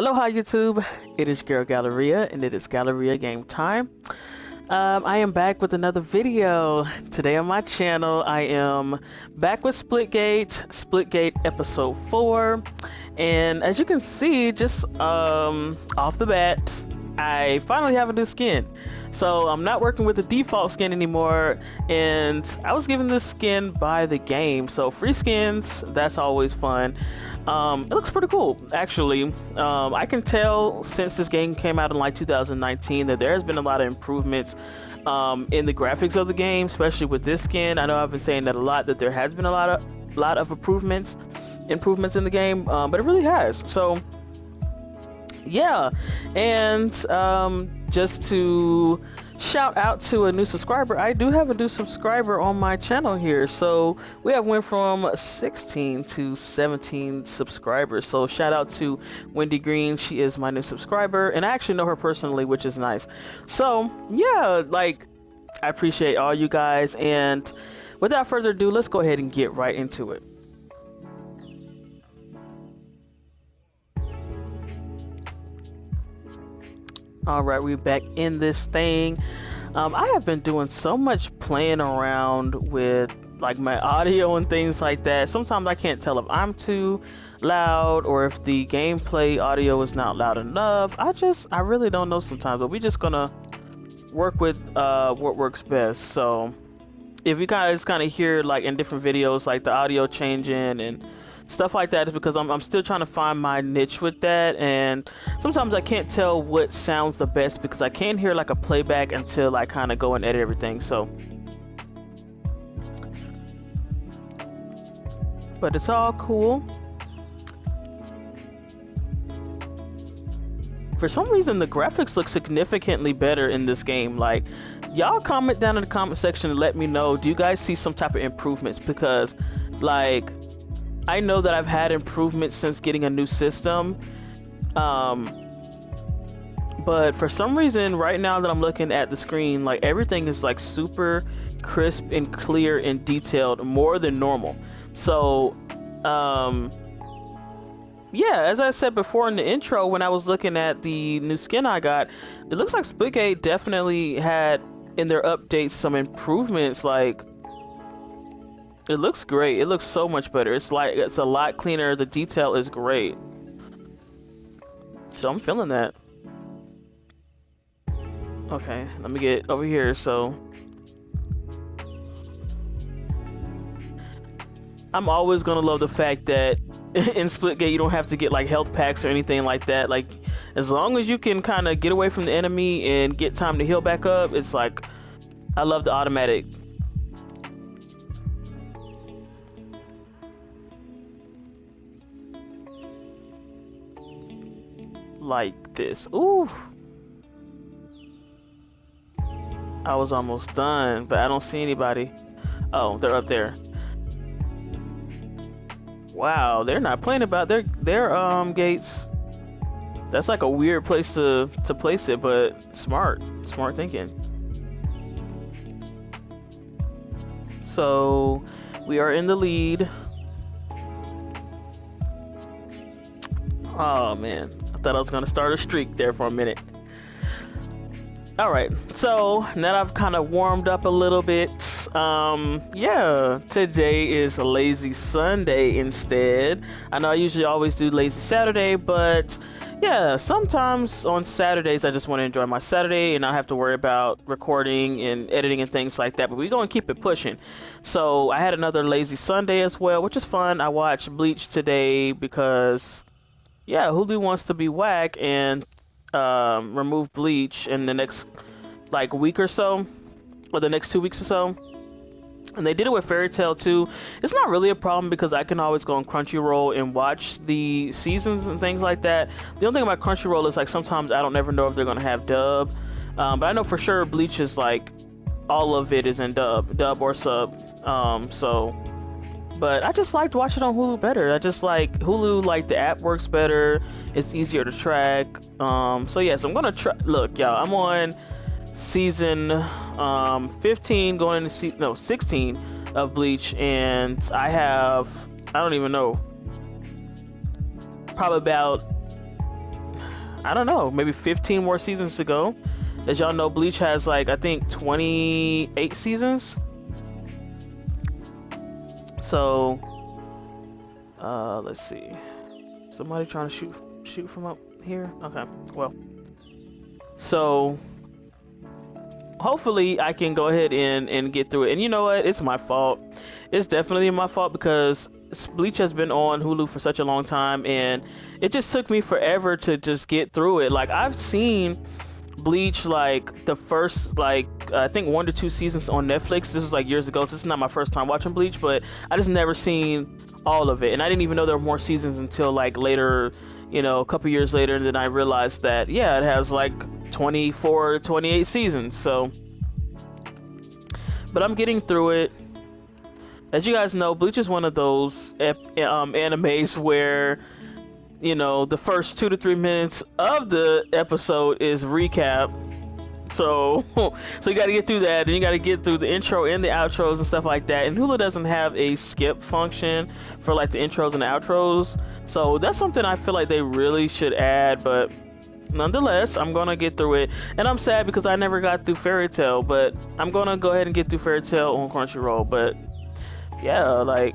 Aloha YouTube, it is girl Gallerieaa and it is Gallerieaa game time. I am back with another video. Today on my channel I am back with Splitgate episode 4, and as you can see just off the bat I finally have a new skin. So I'm not working with the default skin anymore, and I was given this skin by the game, so free skins, that's always fun. It looks pretty cool, actually. I can tell since this game came out in like 2019 that there has been a lot of improvements in the graphics of the game, especially with this skin. I know I've been saying that a lot, that there has been a lot of improvements in the game, but it really has. So yeah, and just to shout out to a new subscriber, I do have a new subscriber on my channel here. So we have went from 16 to 17 subscribers. So shout out to Wendy Green, she is my new subscriber, and I actually know her personally, which is nice. So yeah, like, I appreciate all you guys, and without further ado, let's go ahead and get right into it. Alright, we're back in this thing. I have been doing so much playing around with like my audio and things like that. Sometimes I can't tell if I'm too loud or if the gameplay audio is not loud enough. I really don't know sometimes, but we're just gonna work with what works best. So if you guys kind of hear like in different videos like the audio changing and stuff like that, is because I'm still trying to find my niche with that, and sometimes I can't tell what sounds the best because I can't hear like a playback until I kind of go and edit everything. So but it's all cool. For some reason the graphics look significantly better in this game. Like, y'all comment down in the comment section and let me know, do you guys see some type of improvements? Because like, I know that I've had improvements since getting a new system, but for some reason right now that I'm looking at the screen, like everything is like super crisp and clear and detailed, more than normal. So yeah, as I said before in the intro, when I was looking at the new skin I got, it looks like Splitgate definitely had in their updates some improvements. Like, it looks great. It looks so much better. It's like, it's a lot cleaner. The detail is great. So I'm feeling that. Okay, let me get over here. So I'm always gonna love the fact that in Splitgate you don't have to get like health packs or anything like that. Like, as long as you can kind of get away from the enemy and get time to heal back up, it's like, I love the automatic. Like this. Ooh, I was almost done, but I don't see anybody. Oh, they're up there. Wow, they're not playing about their gates. That's like a weird place to place it, but smart thinking. So we are in the lead. Oh man, I thought I was gonna start a streak there for a minute. Alright, so now I've kind of warmed up a little bit. Yeah, today is a lazy Sunday instead. I know I usually always do lazy Saturday, but yeah, sometimes on Saturdays I just want to enjoy my Saturday and not have to worry about recording and editing and things like that, but we're going to keep it pushing. So I had another lazy Sunday as well, which is fun. I watched Bleach today because, yeah, Hulu wants to be whack and remove Bleach in the next like week or so, or the next 2 weeks or so. And they did it with Fairy Tail too. It's not really a problem because I can always go on Crunchyroll and watch the seasons and things like that. The only thing about Crunchyroll is like sometimes I don't ever know if they're gonna have dub, but I know for sure Bleach is like all of it is in dub or sub. So, but I just liked watching it on Hulu better. I just like Hulu, like the app works better. It's easier to track. So yeah, so I'm gonna try. Look, y'all, I'm on season 15 going into 16 of Bleach, and I have, I don't even know, probably about I don't know, maybe 15 more seasons to go. As y'all know, Bleach has like, I think 28 seasons. So, let's see. Somebody trying to shoot from up here? Okay, well. So, hopefully I can go ahead and get through it. And you know what? It's my fault. It's definitely my fault because Bleach has been on Hulu for such a long time, and it just took me forever to just get through it. Like, I've seen Bleach like the first, like, I think 1 to 2 seasons on Netflix. This was like years ago, so this is not my first time watching Bleach, but I just never seen all of it, and I didn't even know there were more seasons until like later, you know, a couple years later. And then I realized that, yeah, it has like 24 28 seasons. So, but I'm getting through it. As you guys know, Bleach is one of those animes where, you know, the first 2 to 3 minutes of the episode is recap. So you got to get through that, and you got to get through the intro and the outros and stuff like that. And Hulu doesn't have a skip function for like the intros and the outros, so that's something I feel like they really should add. But nonetheless, I'm gonna get through it, and I'm sad because I never got through Fairy Tail, but I'm gonna go ahead and get through Fairy Tail on Crunchyroll. But yeah, like,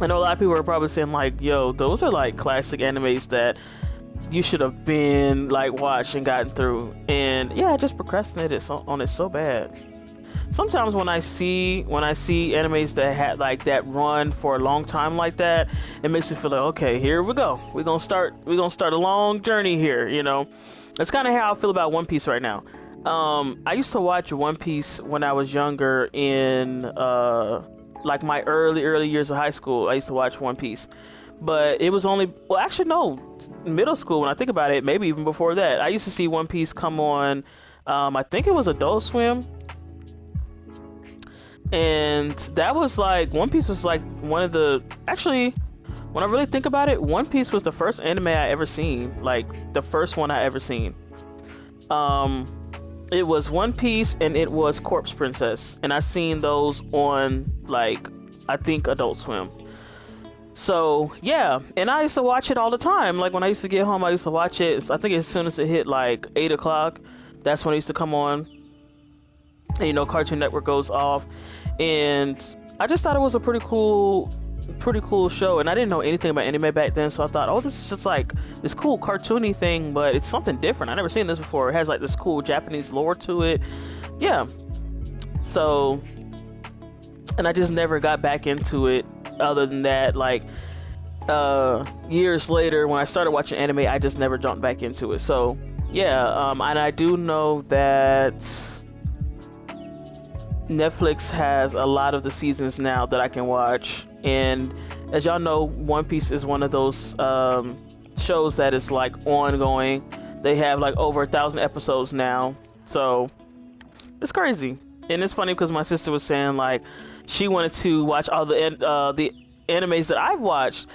I know a lot of people are probably saying like, yo, those are like classic animes that you should have been like watched and gotten through. And yeah, I just procrastinated on it so bad. Sometimes when I see animes that had like that run for a long time like that, it makes me feel like, okay, here we go. We're gonna start a long journey here, you know. That's kind of how I feel about One Piece right now. I used to watch One Piece when I was younger, in like my early years of high school. I used to watch One Piece, but it was only, well, actually no, middle school when I think about it, maybe even before that. I used to see One Piece come on, I think it was Adult Swim, and that was like, One Piece was like one of the, actually, when I really think about it, One Piece was the first anime I ever seen, like the first one I ever seen. It was One Piece and it was Corpse Princess, and I seen those on, like, I think Adult Swim. So yeah, and I used to watch it all the time. Like when I used to get home, I used to watch it. I think as soon as it hit like 8 o'clock, that's when it used to come on. And, you know, Cartoon Network goes off, and I just thought it was a pretty cool show. And I didn't know anything about anime back then, so I thought, oh, this is just like this cool cartoony thing, but it's something different. I never seen this before. It has like this cool Japanese lore to it. Yeah. So, and I just never got back into it. Other than that, like years later when I started watching anime, I just never jumped back into it. So yeah, and I do know that Netflix has a lot of the seasons now that I can watch, and as y'all know, One Piece is one of those shows that is like ongoing. They have like over 1,000 episodes now, so it's crazy. And it's funny because my sister was saying like she wanted to watch all the animes that I've watched,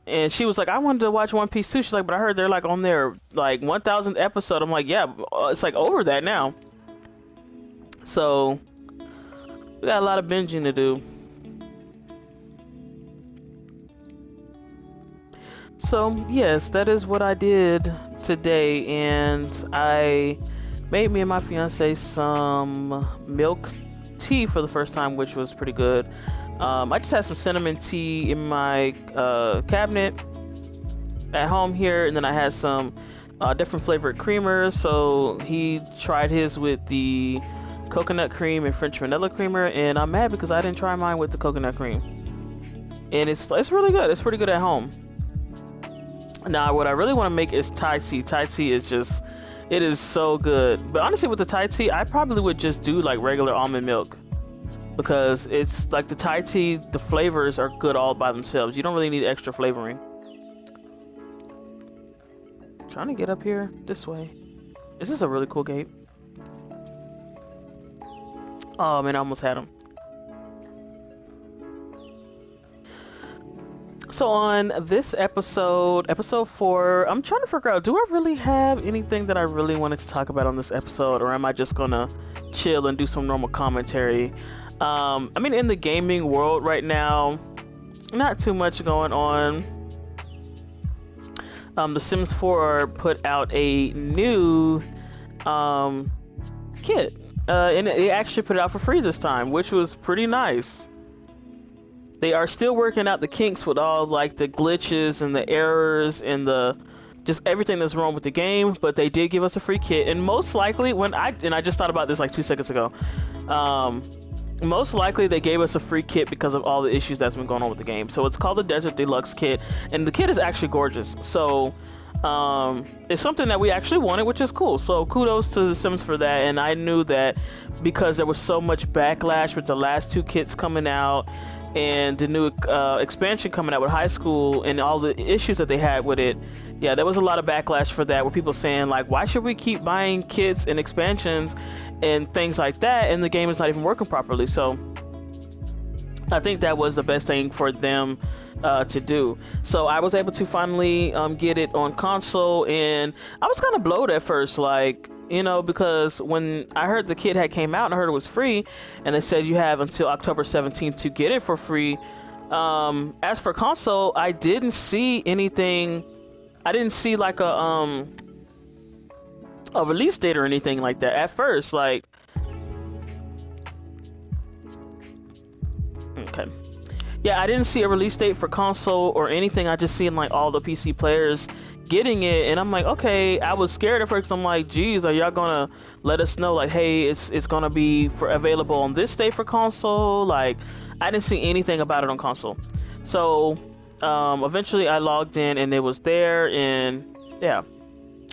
and she was like, I wanted to watch One Piece too. She's like, but I heard they're like on their like 1,000th episode. I'm like, yeah, it's like over that now. So we got a lot of binging to do. So yes, that is what I did today, and I made me and my fiance some milk tea for the first time, which was pretty good. I just had some cinnamon tea in my cabinet at home here, and then I had some different flavored creamers. So he tried his with the coconut cream and French vanilla creamer, and I'm mad because I didn't try mine with the coconut cream. And it's really good. It's pretty good at home. Now, what I really want to make is Thai tea. Thai tea is just, it is so good. But honestly, with the Thai tea, I probably would just do like regular almond milk, because it's like the Thai tea, the flavors are good all by themselves. You don't really need extra flavoring. Trying to get up here this way. This is a really cool gate. Oh man, I almost had him. So on this episode 4, I'm trying to figure out, do I really have anything that I really wanted to talk about on this episode, or am I just gonna chill and do some normal commentary? I mean, in the gaming world right now, not too much going on. The Sims 4 put out a new kit, and they actually put it out for free this time, which was pretty nice. They are still working out the kinks with all like the glitches and the errors and the just everything that's wrong with the game, but they did give us a free kit. And most likely, I just thought about this like 2 seconds ago, most likely they gave us a free kit because of all the issues that's been going on with the game. So it's called the Desert Deluxe kit, and the kit is actually gorgeous. So it's something that we actually wanted, which is cool. So kudos to the Sims for that. And I knew that because there was so much backlash with the last 2 kits coming out and the new expansion coming out with high school and all the issues that they had with it. Yeah, there was a lot of backlash for that, with people saying like, why should we keep buying kits and expansions and things like that, and the game is not even working properly? So I think that was the best thing for them to do. So I was able to finally get it on console, and I was kind of blowed at first, like, you know, because when I heard the kit had came out and I heard it was free, and they said you have until October 17th to get it for free. As for console, I didn't see anything. I didn't see like a release date or anything like that at first. Like, okay, yeah, I didn't see a release date for console or anything. I just seen like all the PC players getting it, and I'm like, okay. I was scared at first. I'm like, geez, are y'all gonna let us know like, hey, it's gonna be available on this day for console? Like, I didn't see anything about it on console. So eventually I logged in and it was there, and yeah.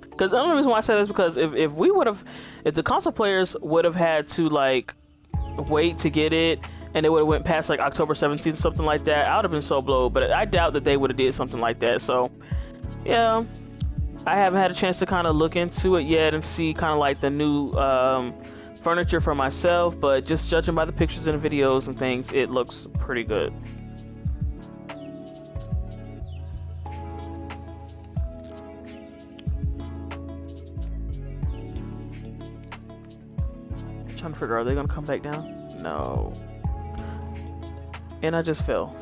Because the only reason why I said this is because if the console players would have had to like wait to get it, and it would have went past like October 17th, something like that, I would have been so blowed. But I doubt that they would have did something like that. So yeah, I haven't had a chance to kind of look into it yet and see kind of like the new furniture for myself, but just judging by the pictures and the videos and things, it looks pretty good. I'm trying to figure, are they gonna come back down? No. And I just fell.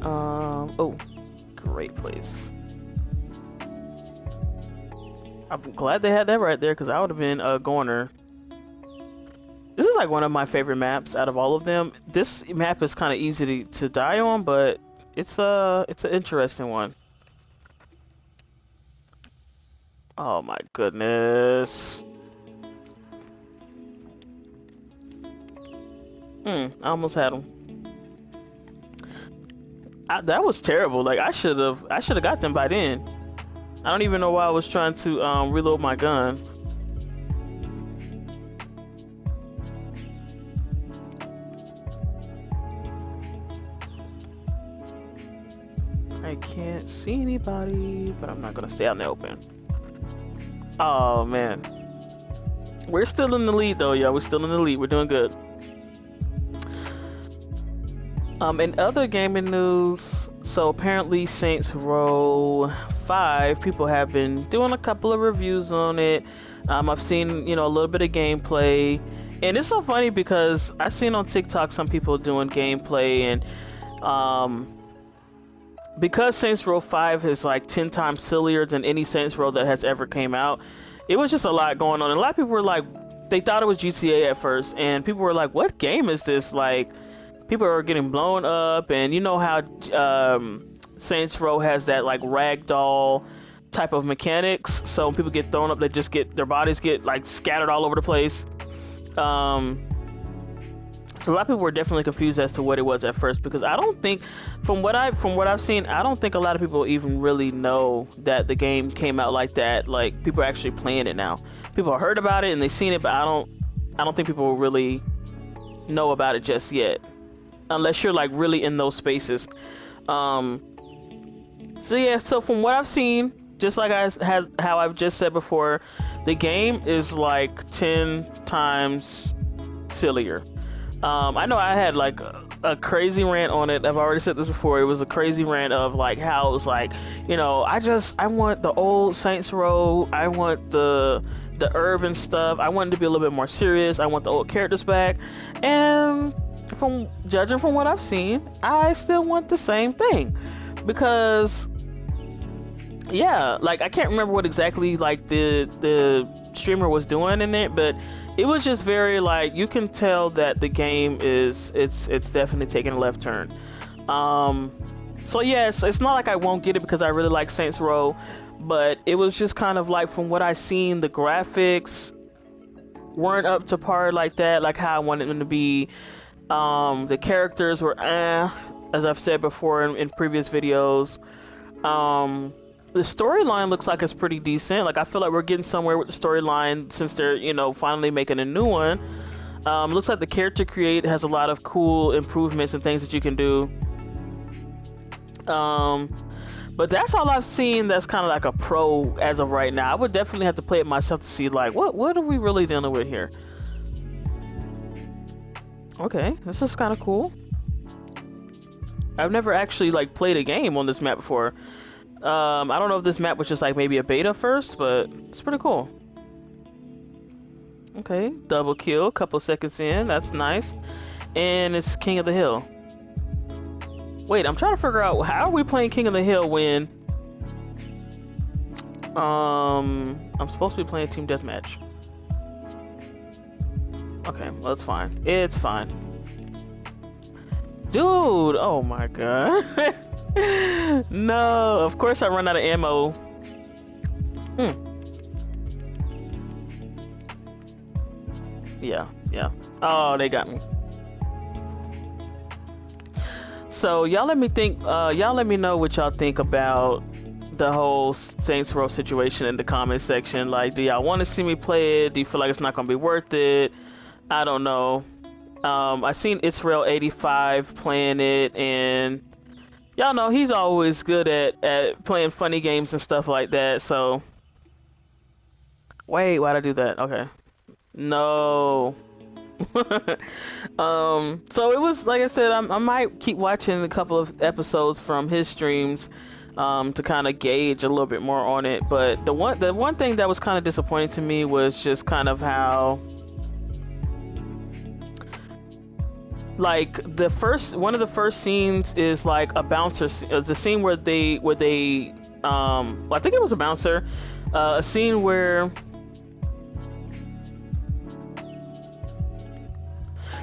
Oh, great place. I'm glad they had that right there, because I would have been a goner. This is like one of my favorite maps out of all of them. This map is kind of easy to die on, but it's an interesting one. Oh my goodness. I almost had him. That was terrible. Like, I should have got them by then. I don't even know why I was trying to reload my gun. I can't see anybody, but I'm not gonna stay out in the open. Oh man, we're still in the lead though, y'all. We're still in the lead. We're doing good. In other gaming news, so apparently Saints Row 5, people have been doing a couple of reviews on it. I've seen, you know, a little bit of gameplay, and it's so funny because I've seen on TikTok some people doing gameplay, and because Saints Row 5 is like 10 times sillier than any Saints Row that has ever came out, it was just a lot going on. And a lot of people were like, they thought it was GTA at first, and people were like, what game is this? Like, people are getting blown up, and you know how Saints Row has that like ragdoll type of mechanics. So when people get thrown up, they just their bodies get like scattered all over the place. So a lot of people were definitely confused as to what it was at first, because I don't think, from what I've seen, I don't think a lot of people even really know that the game came out like that. Like, people are actually playing it now. People heard about it and they've seen it, but I don't think people really know about it just yet, unless you're like really in those spaces. So yeah, so from what I've seen, just like how I've just said before, the game is like 10 times sillier. I know I had like a crazy rant on it. I've already said this before. It was a crazy rant of like how it was like, you know, I want the old Saints Row. I want the urban stuff. I want it to be a little bit more serious. I want the old characters back. And from judging from what I've seen, I still want the same thing. because yeah, like I can't remember what exactly like the streamer was doing in it, but it was just very like you can tell that the game is it's definitely taking a left turn. So yes, it's not like I won't get it because I really like Saints Row, but it was just kind of like from what I seen, the graphics weren't up to par like that, like how I wanted them to be. The characters were as I've said before in previous videos. The storyline looks like it's pretty decent. Like I feel like we're getting somewhere with the storyline since they're, you know, finally making a new one. Looks like the character create has a lot of cool improvements and things that you can do. But that's all I've seen that's kind of like a pro as of right now. I would definitely have to play it myself to see like what are we really dealing with here. Okay, this is kind of cool. I've never actually like played a game on this map before. I don't know if this map was just like maybe a beta first, but it's pretty cool. Okay, double kill, couple seconds in, that's nice. And it's King of the Hill. Wait, I'm trying to figure out how are we playing King of the Hill when I'm supposed to be playing Team Deathmatch. Okay, well it's fine. It's fine. Dude, oh my god. No, of course I run out of ammo. Yeah. Oh, they got me. So y'all let me think. Y'all let me know what y'all think about the whole Saints Row situation in the comment section. Like, do y'all want to see me play it? Do you feel like it's not gonna be worth it? I don't know. I seen Israel85 playing it, and y'all know he's always good at playing funny games and stuff like that. So wait, why'd I do that? Okay, no. So it was like I said, I might keep watching a couple of episodes from his streams to kind of gauge a little bit more on it. But the one thing that was kind of disappointing to me was just kind of how like one of the first scenes is like a bouncer, the scene where they well, I think it was a bouncer, a scene where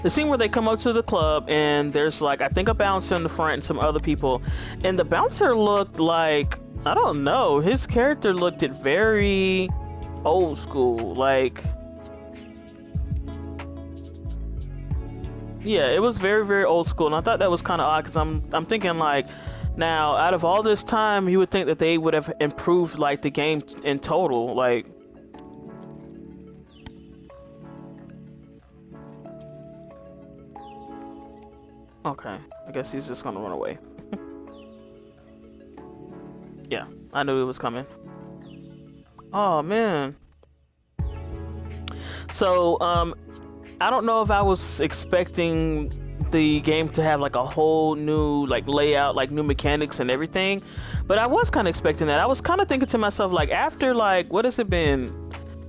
they come up to the club and there's like I think a bouncer in the front and some other people, and the bouncer looked like, I don't know, his character looked very old school, like yeah, it was very old school, and I thought that was kind of odd because I'm thinking like, now out of all this time you would think that they would have improved like the game in total, like. Okay, I guess he's just gonna run away. Yeah, I knew it was coming. Oh man. So I don't know if I was expecting the game to have like a whole new like layout, like new mechanics and everything, but I was kind of expecting that. I was kind of thinking to myself like, after like, what has it been,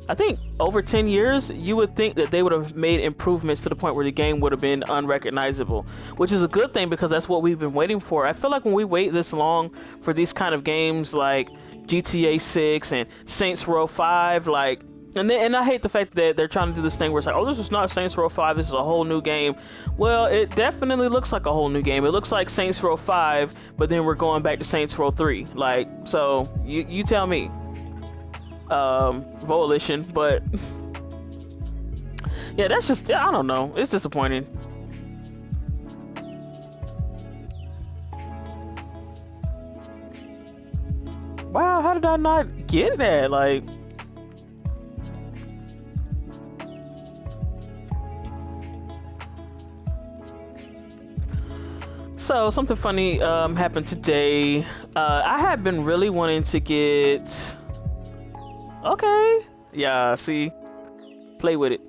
I think over 10 years, you would think that they would have made improvements to the point where the game would have been unrecognizable, which is a good thing because that's what we've been waiting for. I feel like when we wait this long for these kind of games like GTA 6 and Saints Row 5, like, and I hate the fact that they're trying to do this thing where it's like, oh, this is not Saints Row 5, this is a whole new game. Well, it definitely looks like a whole new game. It looks like Saints Row 5, but then we're going back to Saints Row 3. Like, so you tell me. Volition, but yeah, that's just, I don't know, it's disappointing. Wow, how did I not get that? Like, so something funny happened today. I have been really wanting to get. Okay. Yeah, see? Play with it.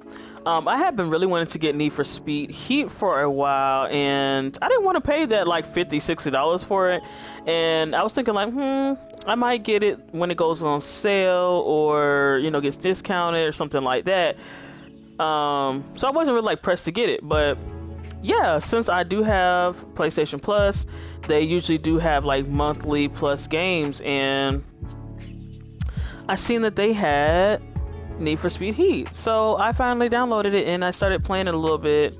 I have been really wanting to get Need for Speed Heat for a while, and I didn't want to pay that like $50, $60 for it. And I was thinking like, I might get it when it goes on sale or, you know, gets discounted or something like that. So I wasn't really like pressed to get it, but yeah, since I do have PlayStation Plus, they usually do have like monthly plus games, and I seen that they had Need for Speed Heat. So I finally downloaded it and I started playing it a little bit.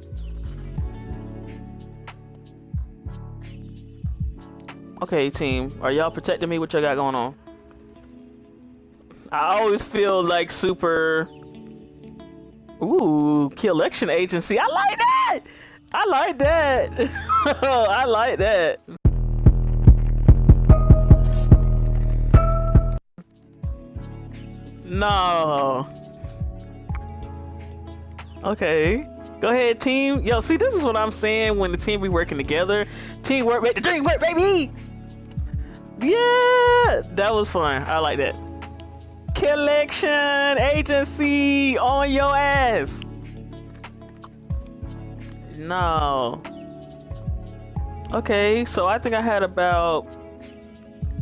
Okay, team, are y'all protecting me? What y'all got going on? I always feel like super... Ooh, collection agency. I like that! I like that! I like that. No. Okay. Go ahead, team. Yo, see, this is what I'm saying when the team be working together. Teamwork make the dream work, baby! Yeah! That was fun. I like that. Collection agency on your ass. No. Okay, so I think I had about,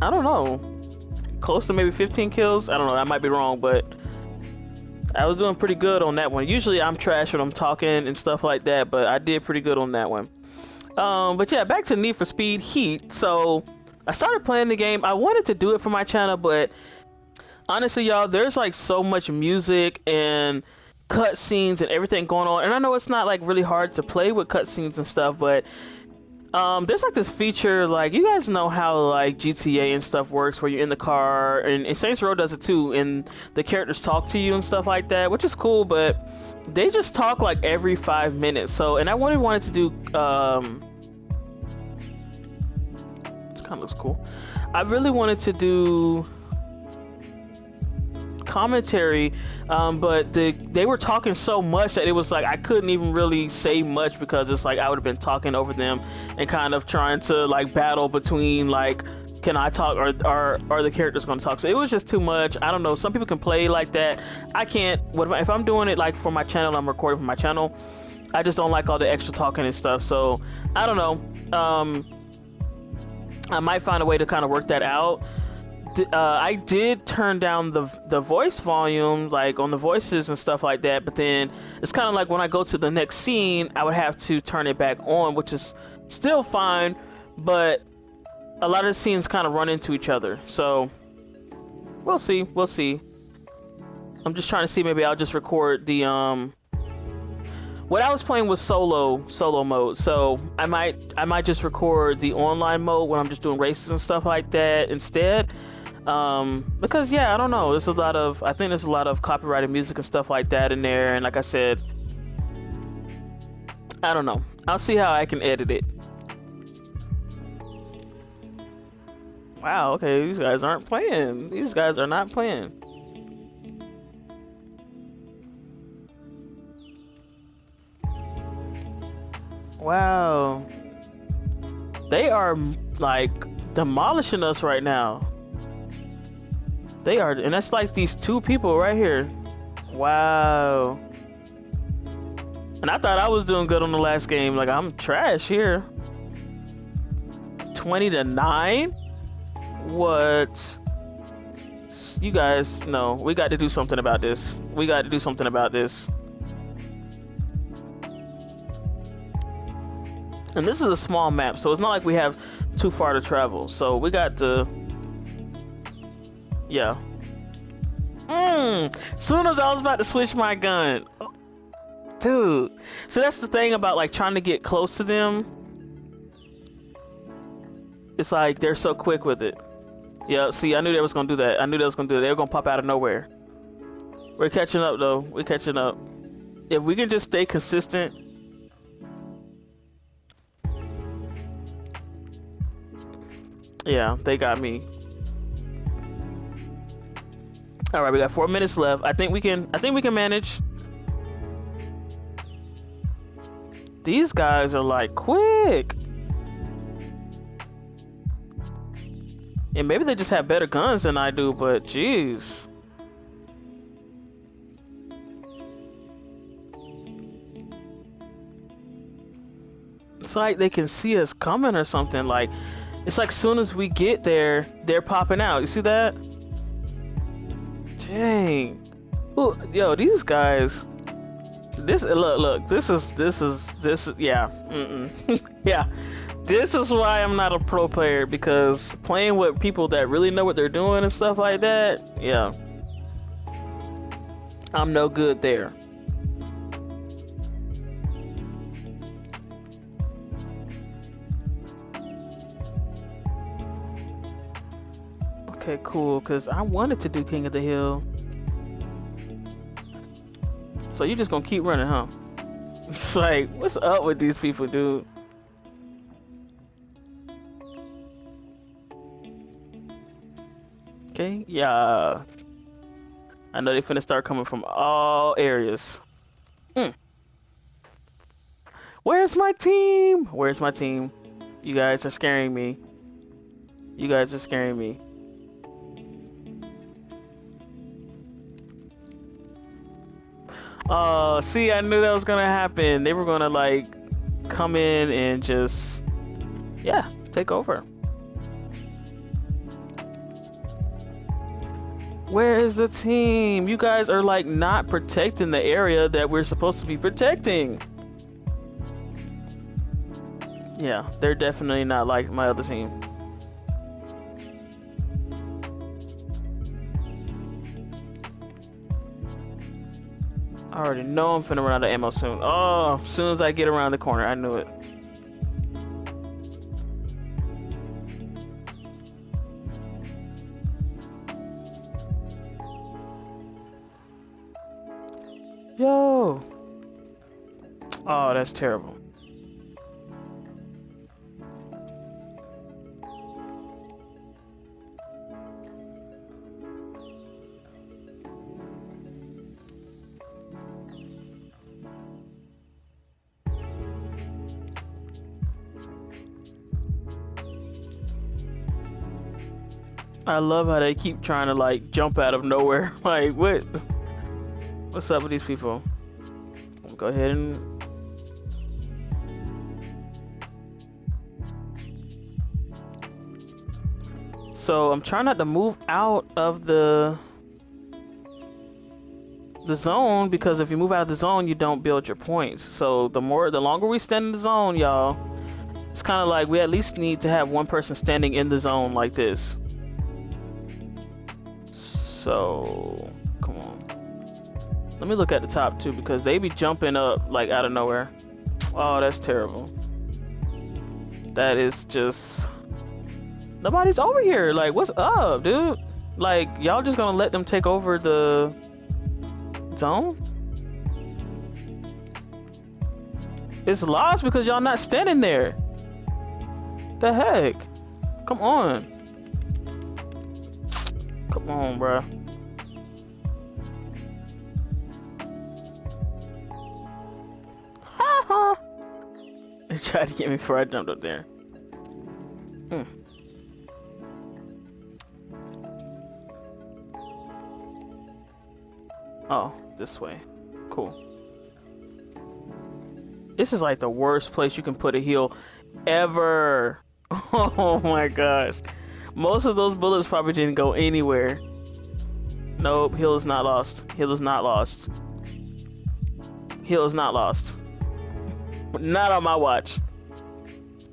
I don't know, close to maybe 15 kills. I don't know, I might be wrong, but I was doing pretty good on that one. Usually I'm trash when I'm talking and stuff like that, but I did pretty good on that one. But yeah, back to Need for Speed Heat. So I started playing the game. I wanted to do it for my channel, but honestly, y'all, there's like so much music and cutscenes and everything going on. And I know it's not like really hard to play with cutscenes and stuff, but there's like this feature, like, you guys know how like GTA and stuff works, where you're in the car, and Saints Row does it too, and the characters talk to you and stuff like that, which is cool, but they just talk like every 5 minutes. So, and I really wanted to do, this kind of looks cool. I really wanted to do commentary, but they were talking so much that it was like I couldn't even really say much, because it's like I would have been talking over them and kind of trying to like battle between like, can I talk, or are the characters going to talk? So it was just too much. I don't know, some people can play like that. I can't. If I'm doing it like for my channel, I'm recording for my channel, I just don't like all the extra talking and stuff. So I don't know, I might find a way to kind of work that out. I did turn down the voice volume, like on the voices and stuff like that, but then it's kind of like when I go to the next scene, I would have to turn it back on, which is still fine, but a lot of the scenes kind of run into each other. So we'll see. I'm just trying to see, maybe I'll just record the what I was playing was solo mode, so I might just record the online mode when I'm just doing races and stuff like that instead. Because yeah, I don't know, there's a lot of, I think there's a lot of copyrighted music and stuff like that in there, and like I said, I don't know, I'll see how I can edit it. Wow, okay, these guys aren't playing. These guys are not playing. Wow, they are like demolishing us right now. They are, and that's like these two people right here. Wow. And I thought I was doing good on the last game. Like, I'm trash here. 20-9? What? You guys, no, we got to do something about this. We got to do something about this. And this is a small map, so it's not like we have too far to travel. So we got to, yeah. Soon as I was about to switch my gun, dude. So that's the thing about like trying to get close to them. It's like they're so quick with it. Yeah, see, I knew they was gonna do that. I knew they was gonna do it. They were gonna pop out of nowhere. We're catching up though. We're catching up. If we can just stay consistent. Yeah, they got me. All right, we got 4 minutes left. I think we can manage. These guys are like quick. And maybe they just have better guns than I do, but jeez. It's like they can see us coming or something. Like, it's like soon as we get there, they're popping out. You see that? Dang. Ooh, yo, these guys. This look. This yeah. Yeah. This is why I'm not a pro player, because playing with people that really know what they're doing and stuff like that, yeah. I'm no good there. Okay, cool, because I wanted to do King of the Hill. So you just gonna keep running, huh? It's like, what's up with these people, dude? Okay, yeah. I know they finna start coming from all areas. Where's my team? Where's my team? You guys are scaring me. You guys are scaring me. Oh, see, I knew that was gonna happen. They were gonna like come in and just, yeah, take over. Where is the team? You guys are like not protecting the area that we're supposed to be protecting. Yeah, they're definitely not like my other team. I already know I'm finna run out of ammo soon. Oh, as soon as I get around the corner, I knew it. Yo! Oh, that's terrible. I love how they keep trying to like jump out of nowhere. Like, what's up with these people? I'll go ahead and so I'm trying not to move out of the zone, because if you move out of the zone, you don't build your points. So the longer we stand in the zone, y'all, it's kind of like we at least need to have one person standing in the zone like this. So, come on. Let me look at the top too, because they be jumping up like out of nowhere. Oh, that's terrible. That is just... Nobody's over here. Like, what's up, dude? Like, y'all just gonna let them take over the zone? It's lost because y'all not standing there. The heck? Come on. Come on, bruh. They tried to get me before I jumped up there. Oh, this way. Cool. This is like the worst place you can put a heal ever. Oh my gosh. Most of those bullets probably didn't go anywhere. Nope, heal is not lost. Heal is not lost. Heal is not lost. Not on my watch.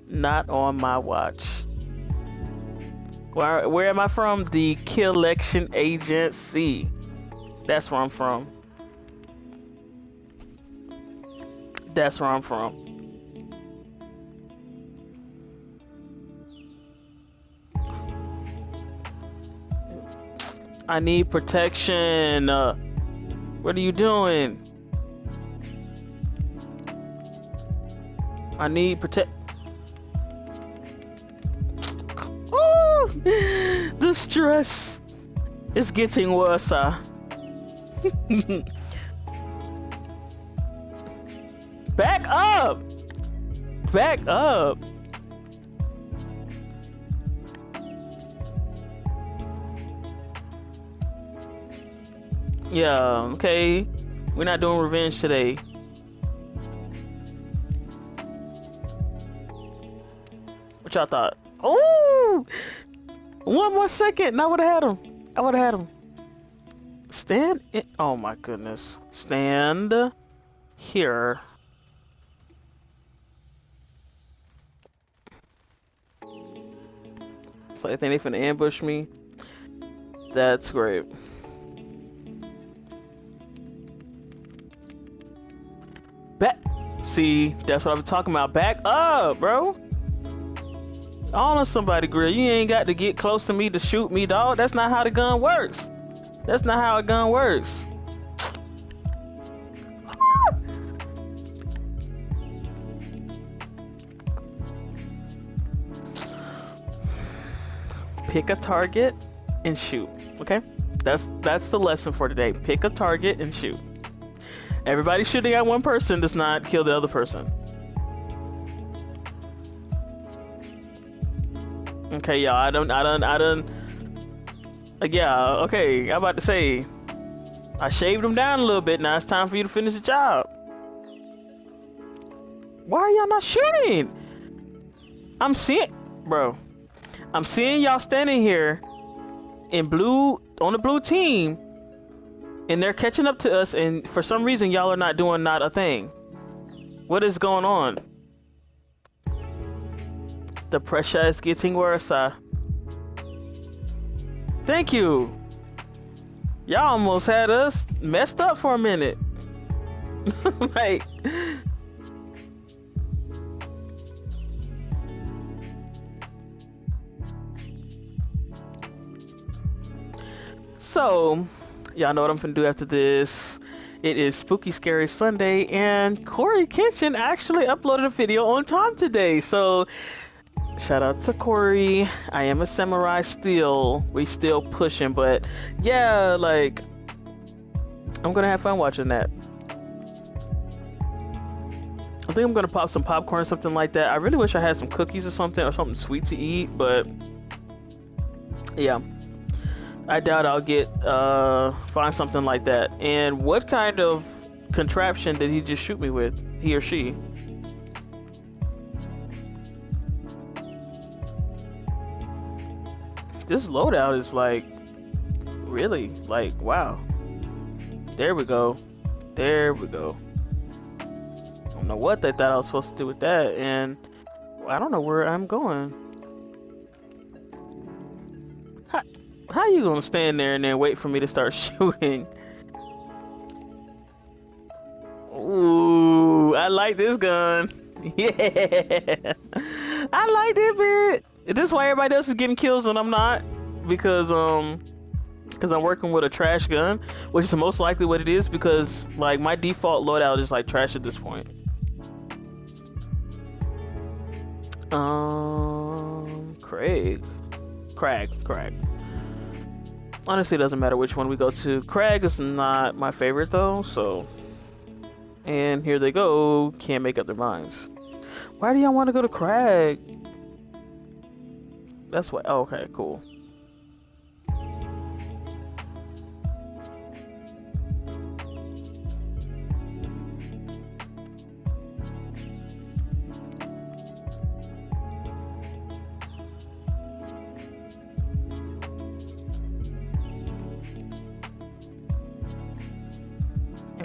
Not on my watch. Where am I from? The Collection Agency. That's where I'm from. That's where I'm from. I need protection. What are you doing? I need Oh, the stress is getting worse. Back up! Back up! Yeah, okay. We're not doing revenge today. What y'all thought? Oh! One more second and I would have had him. I would have had him. Stand in. Oh my goodness. Stand here. So I think they finna ambush me. That's great. Back. See, that's what I'm talking about. Back up, bro. I don't know somebody grill. You ain't got to get close to me to shoot me, dog. That's not how the gun works. That's not how a gun works. Pick a target and shoot. Okay, that's the lesson for today. Pick a target and shoot. Everybody shooting at one person does not kill the other person. Okay, y'all. I don't. Yeah. Okay. I'm about to say. I shaved them down a little bit. Now it's time for you to finish the job. Why are y'all not shooting? I'm seeing, bro. I'm seeing y'all standing here in blue on the blue team, and they're catching up to us. And for some reason, y'all are not doing not a thing. What is going on? The pressure is getting worse. Thank you. Y'all almost had us messed up for a minute. Like. So, y'all know what I'm finna do after this. It is Spooky Scary Sunday, and Corey Kenshin actually uploaded a video on time today. So, shout out to Corey. I am a samurai still. We still pushing, but yeah, like, I'm gonna have fun watching that. I think I'm gonna pop some popcorn or something like that. I really wish I had some cookies or something sweet to eat, but yeah. I doubt I'll get find something like that. And what kind of contraption did he just shoot me with? He or she? This loadout is like really like wow. There we go. There we go. I don't know what they thought I was supposed to do with that, and I don't know where I'm going. How you gonna stand there and then wait for me to start shooting? Ooh, I like this gun. Yeah, I like this bit. Is this why everybody else is getting kills and I'm not? Because I'm working with a trash gun, which is most likely what it is. Because like my default loadout is like trash at this point. Craig. Honestly, it doesn't matter which one we go to. Craig is not my favorite though, so. And here they go. Can't make up their minds. Why do y'all want to go to Craig? That's what. Oh, okay, cool.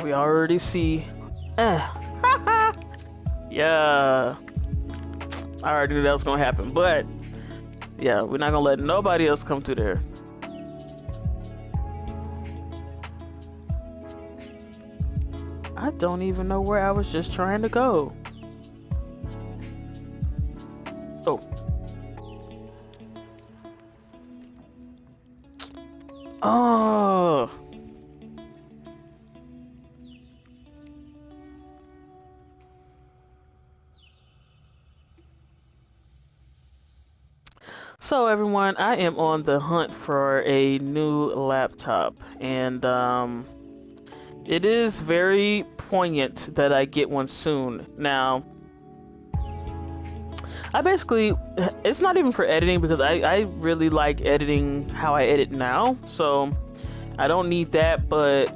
We already see. Yeah. I already knew that was gonna happen, but yeah, we're not gonna let nobody else come through there. I don't even know where I was just trying to go. Oh. Oh. So everyone, I am on the hunt for a new laptop, and it is very poignant that I get one soon. Now, I basically, it's not even for editing because I really like editing how I edit now, so I don't need that, but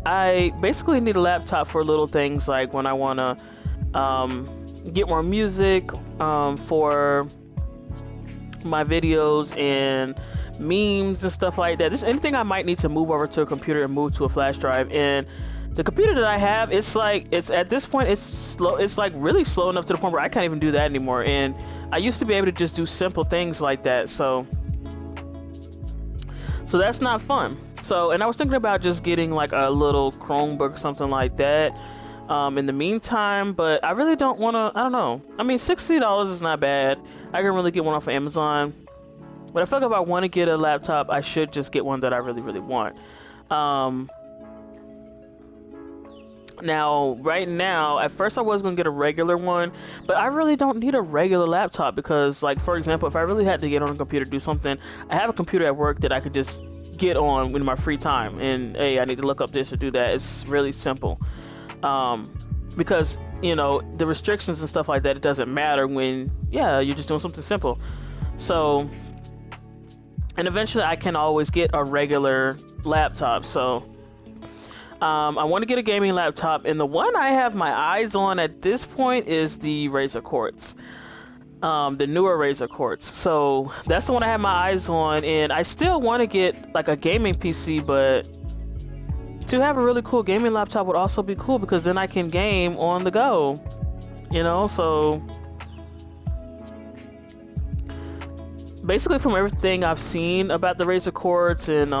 I basically need a laptop for little things like when I want to get more music for my videos and memes and stuff like that. Just anything I might need to move over to a computer and move to a flash drive. And The computer that I have, it's like, it's at this point, it's slow. It's like really slow enough to the point where I can't even do that anymore. And I used to be able to just do simple things like that. So that's not fun. So, and I was thinking about just getting like a little Chromebook or something like that in the meantime, but I really don't want to, I don't know. I mean, $60 is not bad. I can really get one off of Amazon. But I feel like if I want to get a laptop, I should just get one that I really, really want. Now, right now, at first I was going to get a regular one, but I really don't need a regular laptop because, like, for example, if I really had to get on a computer to do something, I have a computer at work that I could just get on in my free time. And, hey, I need to look up this or do that. It's really simple. Because, you know, the restrictions and stuff like that, it doesn't matter when, yeah, you're just doing something simple. So, and eventually I can always get a regular laptop. So, I want to get a gaming laptop, and the one I have my eyes on at this point is the Razer Quartz, the newer Razer Quartz. So that's the one I have my eyes on, and I still want to get like a gaming PC, but to have a really cool gaming laptop would also be cool because then I can game on the go, you know. So basically, from everything I've seen about the Razer Quartz and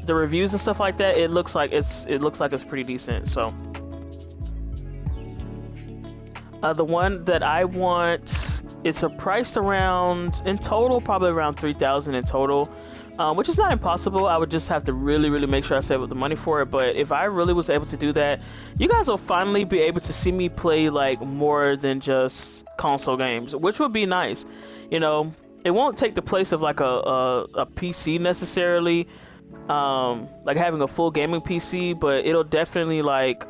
the reviews and stuff like that, it looks like it's pretty decent. So the one that I want, it's a priced around, in total, probably around $3,000 in total, which is not impossible. I would just have to really make sure I save up the money for it. But if I really was able to do that, you guys will finally be able to see me play like more than just console games, which would be nice. You know, it won't take the place of like a PC necessarily, like having a full gaming PC, but it'll definitely like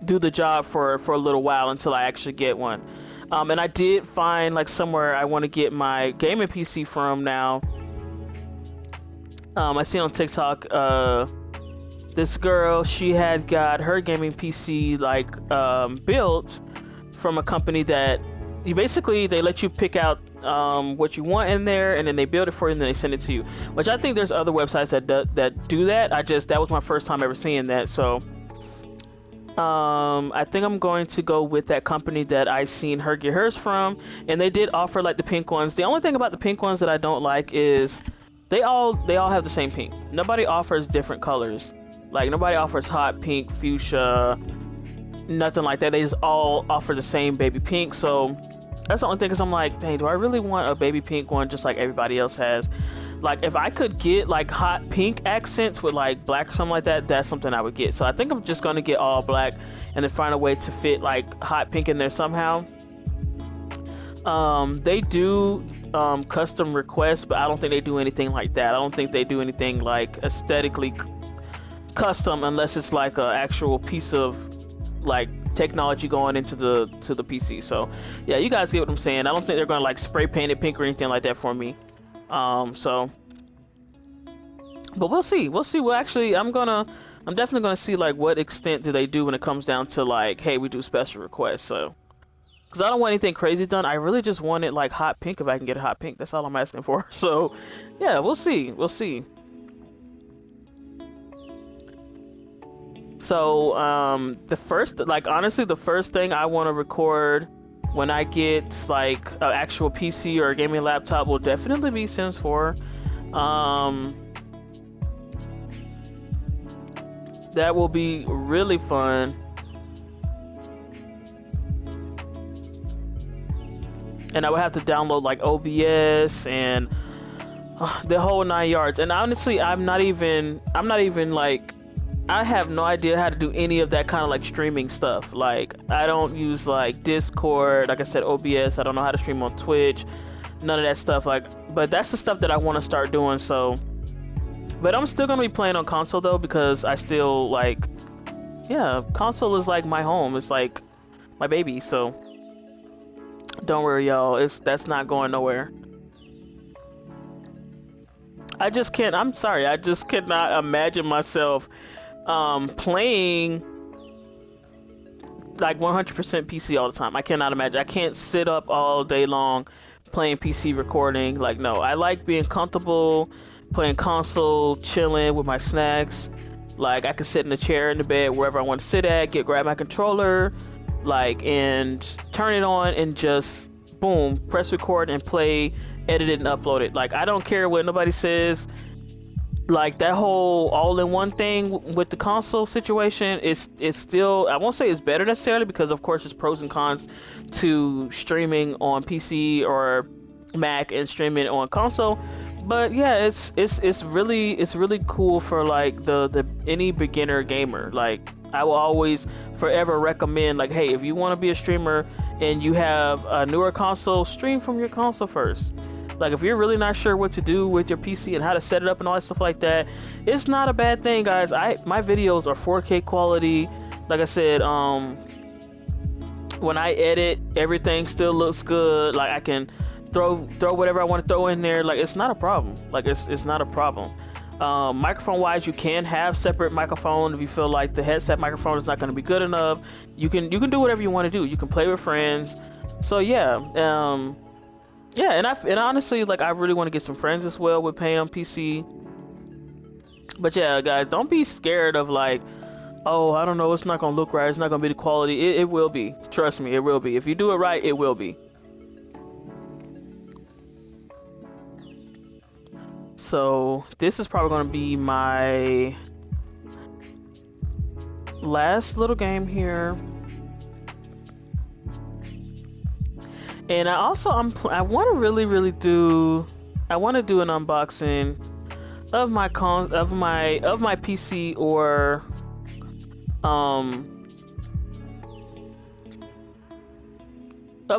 do the job for a little while until I actually get one. And I did find like somewhere I want to get my gaming PC from now. I see on TikTok, this girl, she had got her gaming PC like built from a company that they let you pick out what you want in there, and then they build it for you and then they send it to you, which I think there's other websites that do that. That was my first time ever seeing that. So I think I'm going to go with that company that I seen her get hers from, and they did offer like the pink ones. The only thing about the pink ones that I don't like is they all have the same pink. Nobody offers different colors. Like nobody offers hot pink, fuchsia, nothing like that. They just all offer the same baby pink. So that's the only thing, because I'm like, dang, do I really want a baby pink one just like everybody else has? Like if I could get like hot pink accents with like black or something like that, that's something I would get. So I think I'm just going to get all black and then find a way to fit like hot pink in there somehow. They do custom requests, but I don't think they do anything like that. I don't think they do anything like aesthetically custom unless it's like an actual piece of like technology going into the PC. So yeah, you guys get what I'm saying. I don't think they're gonna like spray paint it pink or anything like that for me. So but we'll see. Well, actually, I'm definitely gonna see like what extent do they do when it comes down to like, hey, we do special requests. So because I don't want anything crazy done, I really just want it like hot pink if I can get it hot pink. That's all I'm asking for. So yeah, we'll see. So the first, like honestly, the first thing I want to record when I get like an actual PC or a gaming laptop will definitely be Sims 4. That will be really fun. And I would have to download like OBS and the whole 9 yards. And honestly, I'm not even like, I have no idea how to do any of that kind of like streaming stuff. Like I don't use like Discord, like I said, OBS. I don't know how to stream on Twitch, none of that stuff. Like, but that's the stuff that I want to start doing. So, but I'm still gonna be playing on console though, because I still like, yeah, console is like my home. It's like my baby. So don't worry, y'all. That's not going nowhere. I just can't. I'm sorry. I just cannot imagine myself playing like 100% PC all the time. I cannot imagine. I can't sit up all day long playing PC recording. Like, no, I like being comfortable playing console, chilling with my snacks, Like I can sit in a chair in the bed wherever I want to sit at, grab my controller, like, and turn it on and just boom, press record and play, edit it and upload it. Like I don't care what nobody says. Like that whole all-in-one thing with the console situation is still, I won't say it's better necessarily, because of course there's pros and cons to streaming on PC or Mac and streaming on console. But yeah, it's really cool for like the any beginner gamer. Like I will always forever recommend, like, hey, if you want to be a streamer and you have a newer console, stream from your console first. Like if you're really not sure what to do with your PC and how to set it up and all that stuff like that, it's not a bad thing, guys. My videos are 4K quality. Like I said, when I edit, everything still looks good. Like I can throw whatever I want to throw in there. Like it's not a problem. Like it's not a problem. Microphone wise, you can have separate microphone if you feel like the headset microphone is not going to be good enough. You can do whatever you want to do. You can play with friends. So yeah, yeah, and honestly, like I really want to get some friends as well with playing on PC. But yeah, guys, don't be scared of like, oh, I don't know, it's not gonna look right, it's not gonna be the quality. It will be. Trust me, it will be. If you do it right, it will be. So this is probably gonna be my last little game here. And I also I want to really do an unboxing of my PC or of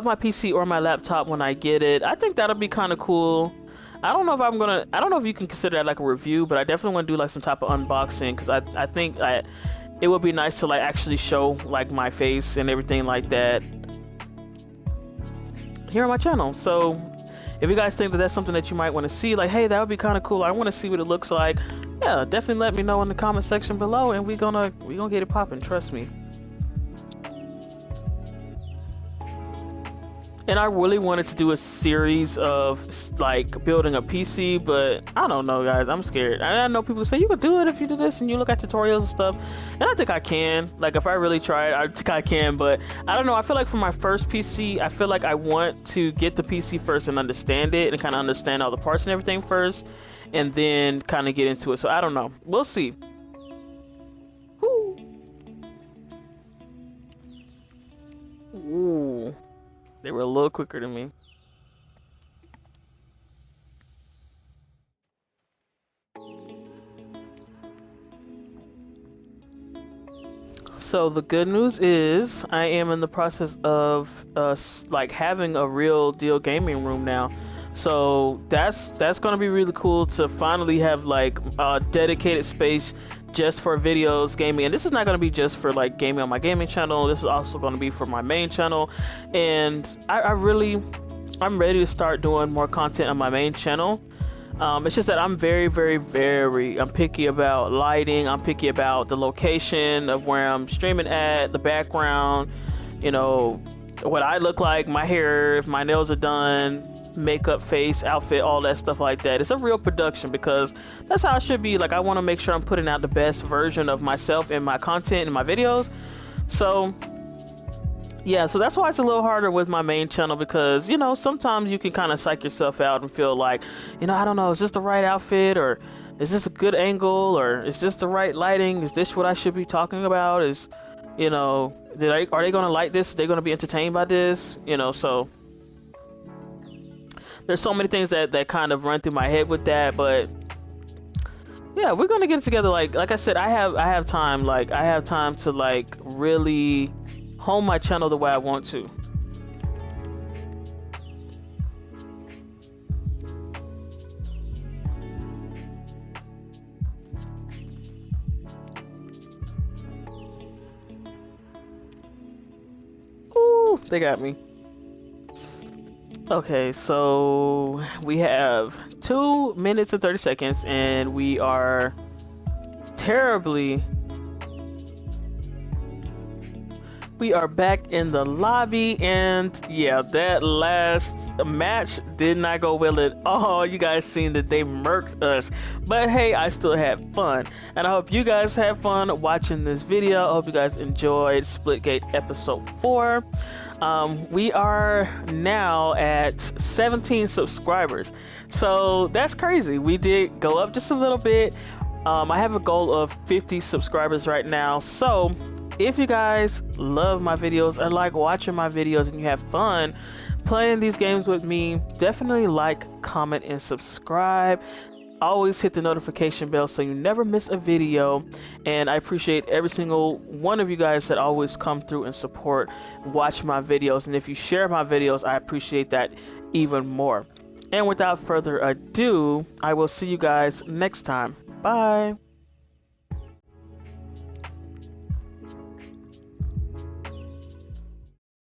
my PC or my laptop when I get it. I think that'll be kind of cool. I don't know if you can consider that like a review, but I definitely want to do like some type of unboxing, because I think it would be nice to like actually show like my face and everything like that here on my channel. So if you guys think that that's something that you might want to see, like, hey, that would be kind of cool, I want to see what it looks like, yeah, definitely let me know in the comment section below, and we gonna get it popping, trust me. And I really wanted to do a series of like building a PC, but I don't know, guys, I'm scared. I know people say you can do it if you do this and you look at tutorials and stuff, and I think I can. Like if I really try it, I think I can, but I don't know. I feel like for my first PC, I feel like I want to get the PC first and understand it and kind of understand all the parts and everything first, and then kind of get into it. So I don't know. We'll see. Woo. Ooh. They were a little quicker than me. So the good news is I am in the process of like having a real deal gaming room now. So that's gonna be really cool to finally have like a dedicated space just for videos, gaming. And this is not gonna be just for like gaming on my gaming channel. This is also gonna be for my main channel. And I'm ready to start doing more content on my main channel. It's just that I'm very I'm picky about lighting. I'm picky about the location of where I'm streaming at, the background, you know, what I look like, my hair, if my nails are done, makeup, face, outfit, all that stuff like that. It's a real production, because that's how it should be. Like I want to make sure I'm putting out the best version of myself in my content and my videos. So yeah, so that's why it's a little harder with my main channel, because, you know, sometimes you can kind of psych yourself out and feel like, you know, I don't know, is this the right outfit, or is this a good angle, or is this the right lighting? Is this what I should be talking about? Is, you know, are they going to like this? Are they going to be entertained by this? You know, so there's so many things that kind of run through my head with that. But yeah, we're going to get it together. Like I said, I have time. Like I have time to like really hone my channel the way I want to. Ooh, they got me. Okay, so we have 2 minutes and 30 seconds, and we are we are back in the lobby. And yeah, that last match did not go well at all. You guys seen that they murked us, but hey, I still had fun, and I hope you guys had fun watching this video. I hope you guys enjoyed Splitgate episode 4. We are now at 17 subscribers, so that's crazy. We did go up just a little bit. I have a goal of 50 subscribers right now, so if you guys love my videos and like watching my videos and you have fun playing these games with me, definitely like, comment, and subscribe. Always hit the notification bell so you never miss a video, and I appreciate every single one of you guys that always come through and support, watch my videos, and if you share my videos, I appreciate that even more. And without further ado, I will see you guys next time. Bye.